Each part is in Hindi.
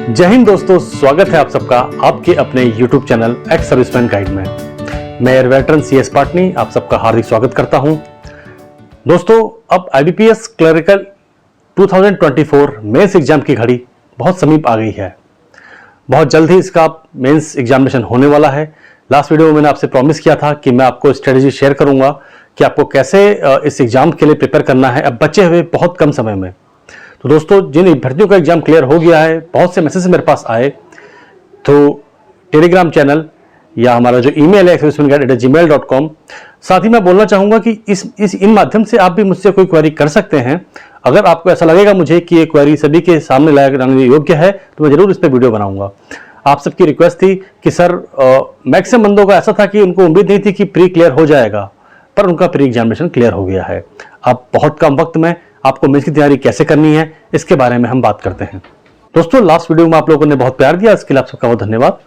जय हिंद दोस्तों, स्वागत है आप सबका आपके अपने YouTube channel ex serviceman guide में। मैं एयर वेटरन CS पाटनी आप सबका हार्दिक स्वागत करता हूं। दोस्तों, अब IBPS क्लरिकल 2024 मेंस एग्जाम की घड़ी बहुत समीप आ गई है। बहुत जल्द ही इसका मेंस एग्जामिनेशन होने वाला है। लास्ट वीडियो में मैंने आपसे प्रॉमिस किया था कि मैं आपको स्ट्रेटेजी शेयर करूंगा कि आपको कैसे इस एग्जाम के लिए प्रिपेयर करना है अब बचे हुए बहुत कम समय में। तो दोस्तों, जिन अभ्यर्थियों का एग्जाम क्लियर हो गया है, बहुत से मैसेज मेरे पास आए, तो टेलीग्राम चैनल या हमारा जो ईमेल है expressmanguide@gmail.com। साथ ही मैं बोलना चाहूंगा कि इन माध्यम से आप भी मुझसे कोई क्वेरी कर सकते हैं। अगर आपको ऐसा लगेगा मुझे कि ये क्वेरी सभी के सामने लाने योग्य है तो मैं जरूर इस पर वीडियो बनाऊंगा। आप सबकी रिक्वेस्ट थी कि सर, मैक्सिमम बंदों का ऐसा था कि उनको उम्मीद नहीं थी कि प्री क्लियर हो जाएगा, पर उनका प्री एग्जामिनेशन क्लियर हो गया है। अब बहुत कम वक्त में आपको मेंस की तैयारी कैसे करनी है इसके बारे में हम बात करते हैं। दोस्तों, लास्ट वीडियो में आप लोगों ने बहुत प्यार दिया, इसके लिए आप सबका बहुत धन्यवाद।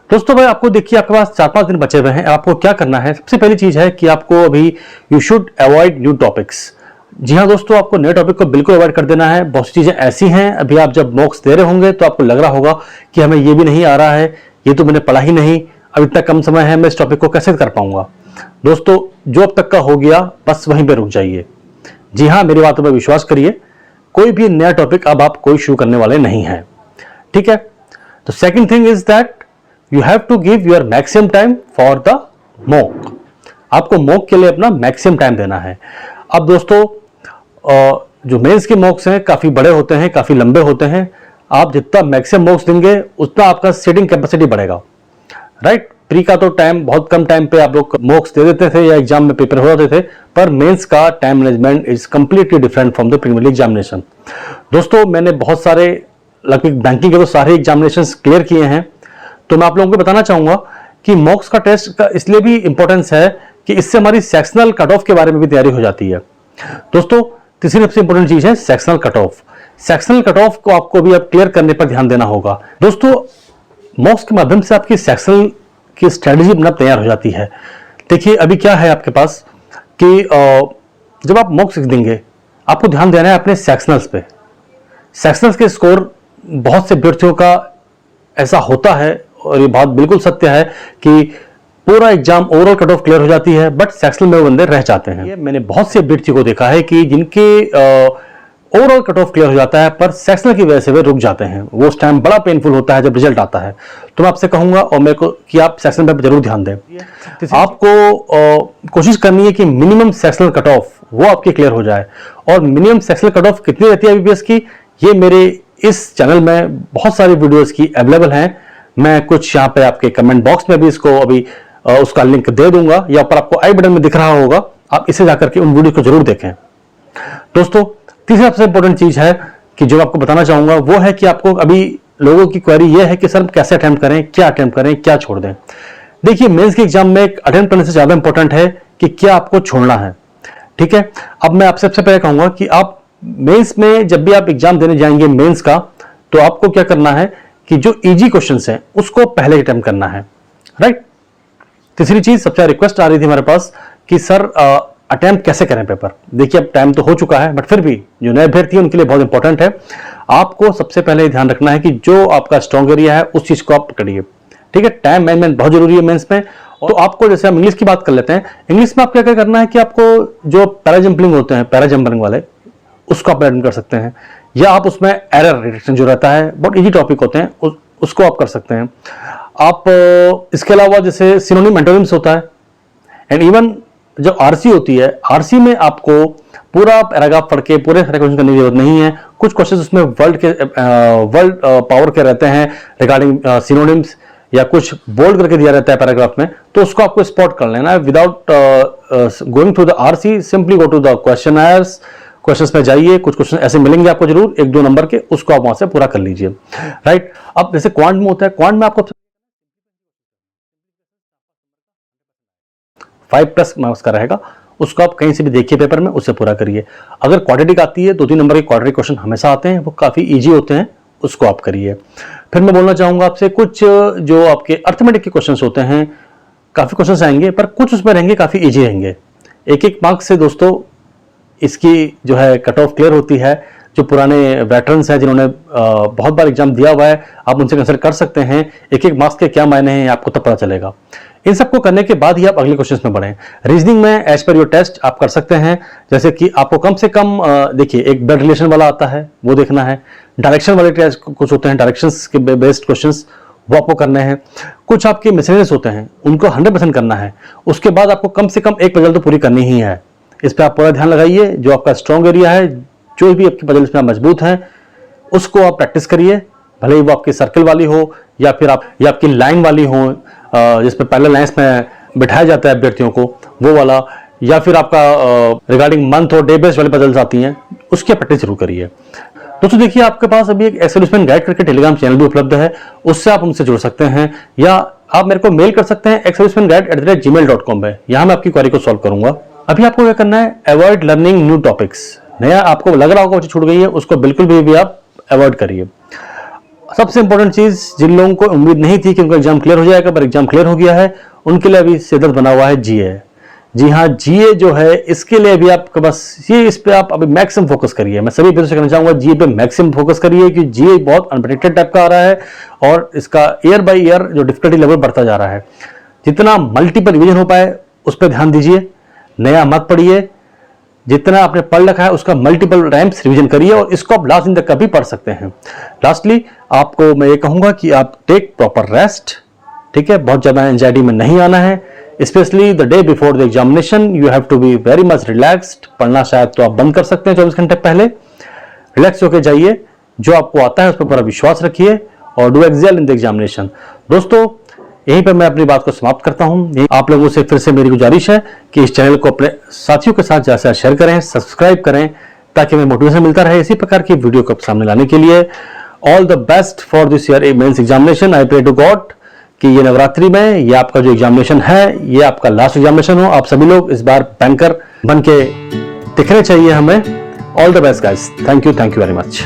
दोस्तों भाई, आपको देखिए आपके पास 4-5 दिन बचे हुए हैं। आपको क्या करना है, सबसे पहली चीज है कि आपको अभी you should avoid new topics. जी हाँ दोस्तों, आपको नए टॉपिक को बिल्कुल अवॉइड कर देना है। बहुत सी चीजें ऐसी हैं, अभी आप जब मॉक्स दे रहे होंगे तो आपको लग रहा होगा कि हमें ये भी नहीं आ रहा है, ये तो मैंने पढ़ा ही नहीं, अब इतना कम समय है, मैं इस टॉपिक को कैसे कर पाऊंगा। दोस्तों, जो अब तक का हो गया बस वहीं पर रुक जाइए। जी हाँ, मेरी बातों पर विश्वास करिए, कोई भी नया टॉपिक अब आप कोई शुरू करने वाले नहीं हैं। ठीक है, तो second thing is that you have to give your maximum time for the mock. आपको मॉक के लिए अपना मैक्सिमम टाइम देना है। अब दोस्तों, जो मेंस के मॉक्स हैं काफी बड़े होते हैं, काफी लंबे होते हैं। आप जितना मैक्सिमम मॉक्स देंगे उतना आपका सीटिंग कैपेसिटी बढ़ेगा, राइट। प्री का तो टाइम बहुत कम टाइम पे आप लोग मॉक्स दे देते थे या एग्जाम में पेपर हो जाते थे, पर मेंस का time management is completely different from the preliminary examination. दोस्तों, मैंने बहुत सारे लगभग बैंकिंग के तो सारे एग्जामिनेशंस क्लियर किए हैं, तो मैं आप लोगों को बताना चाहूंगा कि मॉक्स का टेस्ट का इसलिए भी इंपॉर्टेंस है कि इससे हमारी सेक्शनल कट ऑफ के बारे में भी तैयारी हो जाती है। दोस्तों, तीसरी सबसे इंपॉर्टेंट चीज है sectional cut off. Sectional cut off को आपको भी अब क्लियर करने पर ध्यान देना होगा। दोस्तों, मॉक्स के माध्यम से आपकी सेक्शनल की स्ट्रेटजी अपना तैयार हो जाती है। देखिए, अभी क्या है आपके पास कि जब आप मॉक्स देंगे आपको ध्यान देना है अपने सेक्शनल्स पे। सेक्शनल्स के स्कोर बहुत से अभ्यर्थियों का ऐसा होता है, और ये बात बिल्कुल सत्य है कि पूरा exam overall cut off clear हो जाती है, बट सेक्शनल में वो बंदे रह जाते हैं। मैंने बहुत से अभ्यर्थियों को देखा है कि जिनके ओवरऑल कट ऑफ क्लियर हो जाता है, पर सेक्शनल की वजह से वे रुक जाते हैं। वो उस टाइम बड़ा पेनफुल होता है जब रिजल्ट आता है। तो मैं आपसे कहूंगा और मेरे को कि आप सेक्शनल पे जरूर ध्यान दें। आपको कोशिश करनी है कि मिनिमम सेक्शनल कट ऑफ वो आपकी क्लियर हो जाए। और मिनिमम सेक्शनल कट ऑफ कितनी रहती है IBPS की, ये मेरे इस चैनल में बहुत सारी वीडियोज की अवेलेबल हैं। मैं कुछ यहाँ पे आपके कमेंट बॉक्स में भी इसको अभी उसका लिंक दे दूंगा, या ऊपर आपको आई बटन में दिख रहा होगा, आप इसे जाकर के उन वीडियो को जरूर देखें। दोस्तों, तीसरी सबसे इंपॉर्टेंट चीज है कि जो आपको बताना चाहूंगा वो है कि आपको अभी लोगों की क्वेरी ये है कि सर कैसे अटेम्प्ट करें, क्या अटेम्प्ट करें, क्या छोड़ दें। देखिए, मेंस के एग्जाम में अटेम्प्ट करने से ज्यादा इंपॉर्टेंट है कि क्या आपको छोड़ना है। ठीक है, अब मैं आपसे सबसे पहले कहूंगा कि आप मेंस में जब भी आप एग्जाम देने जाएंगे मेंस का, तो आपको क्या करना है कि जो इजी क्वेश्चंस हैं उसको पहले अटेम्प्ट करना है, राइट। तीसरी चीज, सबसे रिक्वेस्ट आ रही थी हमारे पास कि सर अटेम्प्ट कैसे करें पेपर। देखिए, अब टाइम तो हो चुका है, बट फिर भी जो नए अभ्यर्थी हैं उनके लिए बहुत इंपॉर्टेंट है। आपको सबसे पहले ध्यान रखना है कि जो आपका स्ट्रॉन्ग एरिया है उस चीज को आप पकड़िए। ठीक है, टाइम मैनेजमेंट बहुत जरूरी है मेंस में। तो आपको, जैसे हम इंग्लिश की बात कर लेते हैं, इंग्लिश में आप क्या क्या करना है कि आपको जो पैरा जंपिंग होते हैं, पैरा जंपिंग वाले, उसको आप अटेम्प्ट कर सकते हैं, या आप उसमें एरर डिटेक्शन जो रहता है, बहुत इजी टॉपिक होते हैं, उसको आप कर सकते हैं। आप इसके अलावा जैसे सिनोनिम एंटोनिम्स होता है, एंड इवन जो आरसी होती है, आरसी में आपको पूरा पैराग्राफ पढ़ के पूरे सारे क्वेश्चन करने की जरूरत नहीं है। कुछ क्वेश्चन उसमें वर्ल्ड पावर के रहते हैं रिगार्डिंग सिनोनिम्स, या कुछ बोल्ड करके दिया रहता है पैराग्राफ में, तो उसको आपको स्पॉट कर लेना है without going through the RC. Simply go to the questioners, questions में जाइए, कुछ क्वेश्चन ऐसे मिलेंगे आपको जरूर 1-2 नंबर के, उसको आप वहां से पूरा कर लीजिए, राइट। अब जैसे क्वांट में होता है, क्वांट में आपको 5+ मार्क्स का रहेगा, उसको आप कहीं से भी देखिए पेपर में, उससे पूरा करिए। अगर क्वाड्रेटिक आती है, 2-3 नंबर के क्वाड्रेटिक क्वेश्चन हमेशा आते हैं, वो काफी इजी होते हैं, उसको आप करिए। फिर मैं बोलना चाहूंगा आपसे, कुछ जो आपके अर्थमेटिक के क्वेश्चंस होते हैं, काफी क्वेश्चंस आएंगे, पर कुछ उसमें रहेंगे काफी इजी रहेंगे। 1-1 मार्क्स से दोस्तों इसकी जो है कट ऑफ क्लियर होती है। जो पुराने वेटरन्स हैं जिन्होंने बहुत बार एग्जाम दिया हुआ है, आप उनसे कंसल्ट कर सकते हैं। एक एक मार्क्स के क्या मायने हैं आपको तब पता चलेगा। इन सबको करने के बाद ही आप अगले क्वेश्चंस में बढ़ें। रीजनिंग में एज पर योर टेस्ट आप कर सकते हैं, जैसे कि आपको कम से कम देखिए एक ब्लड रिलेशन वाला आता है वो देखना है, डायरेक्शन वाले टेस्ट कुछ होते हैं, डायरेक्शंस के बेस्ड क्वेश्चंस वो आपको करने हैं, कुछ आपके मिसलेनियस होते हैं उनको 100% करना है। उसके बाद आपको कम से कम एक पजल तो पूरी करनी ही है। इस पर आप पूरा ध्यान लगाइए। जो आपका स्ट्रॉन्ग एरिया है, जो भी आपकी पजल्स में मजबूत हैं, उसको आप प्रैक्टिस करिए, भले ही वो आपकी सर्कल वाली हो या फिर आपकी लाइन वाली हो, जिस पर पैरेलल लाइंस में बिठाया जाता है अभ्यर्थियों को, वो वाला, या फिर आपका रिगार्डिंग मंथ और डे बेस्ड वाली पजल्स आती हैं, उसकी प्रैक्टिस जरूर करिए। दोस्तों देखिए, आपके पास अभी एक एक्सेल सर्विसमैन गाइड करके टेलीग्राम चैनल भी उपलब्ध है, उससे आप हमसे जुड़ सकते हैं, या आप मेरे को मेल कर सकते हैं excelservicemanguide@gmail.com पे। यहाँ मैं आपकी क्वेरी को सॉल्व करूंगा। अभी आपको क्या करना है, अवॉइड लर्निंग न्यू टॉपिक्स। नया आपको लग रहा होगा वो छूट गई है, उसको बिल्कुल भी आप अवॉइड करिए। सबसे इंपॉर्टेंट चीज, जिन लोगों को उम्मीद नहीं थी कि उनका एग्जाम क्लियर हो जाएगा पर एग्जाम क्लियर हो गया है, उनके लिए अभी सिरदर्द बना हुआ है जीए। जी हाँ, जीए जो है इसके लिए भी आपका बस ये, इस पे आप अभी मैक्सिमम फोकस करिए। मैं सभी से कहना चाहूंगा जीए पे मैक्सिमम फोकस करिए, कि जीए बहुत अनप्रेडिक्टेड टाइप का आ रहा है और इसका ईयर बाय ईयर जो डिफिकल्टी लेवल बढ़ता जा रहा है। जितना मल्टीपल रिवीजन हो पाए उस पर ध्यान दीजिए, नया मत पढ़िए। जितना आपने पढ़ रखा है उसका मल्टीपल टाइम्स रिवीजन करिए, और इसको आप लास्ट दिन तक कभी पढ़ सकते हैं। लास्टली आपको मैं ये कहूंगा कि आप टेक प्रॉपर रेस्ट, ठीक है, बहुत ज्यादा एंजाइटी में नहीं आना है। Specially the day before the examination you have to be very much relaxed. पढ़ना शायद तो आप बंद कर सकते हैं 24 घंटे पहले, रिलैक्स होकर जाइए, जो आपको आता है उस पर पूरा विश्वास रखिए और do excel in the examination. दोस्तों यहीं पर मैं अपनी बात को समाप्त करता हूं। आप लोगों से फिर से मेरी गुजारिश है कि इस चैनल को अपने साथियों के साथ ज्यादा शेयर करें, सब्सक्राइब करें, ताकि हमें मोटिवेशन मिलता रहे इसी प्रकार की वीडियो को सामने लाने के लिए। All the best for this year mains examination. I pray to God कि ये नवरात्रि में ये आपका जो एग्जामिनेशन है, ये आपका लास्ट एग्जामिनेशन हो। आप सभी लोग इस बार बैंकर बन के दिखने चाहिए हमें। All the best guys, thank you very much.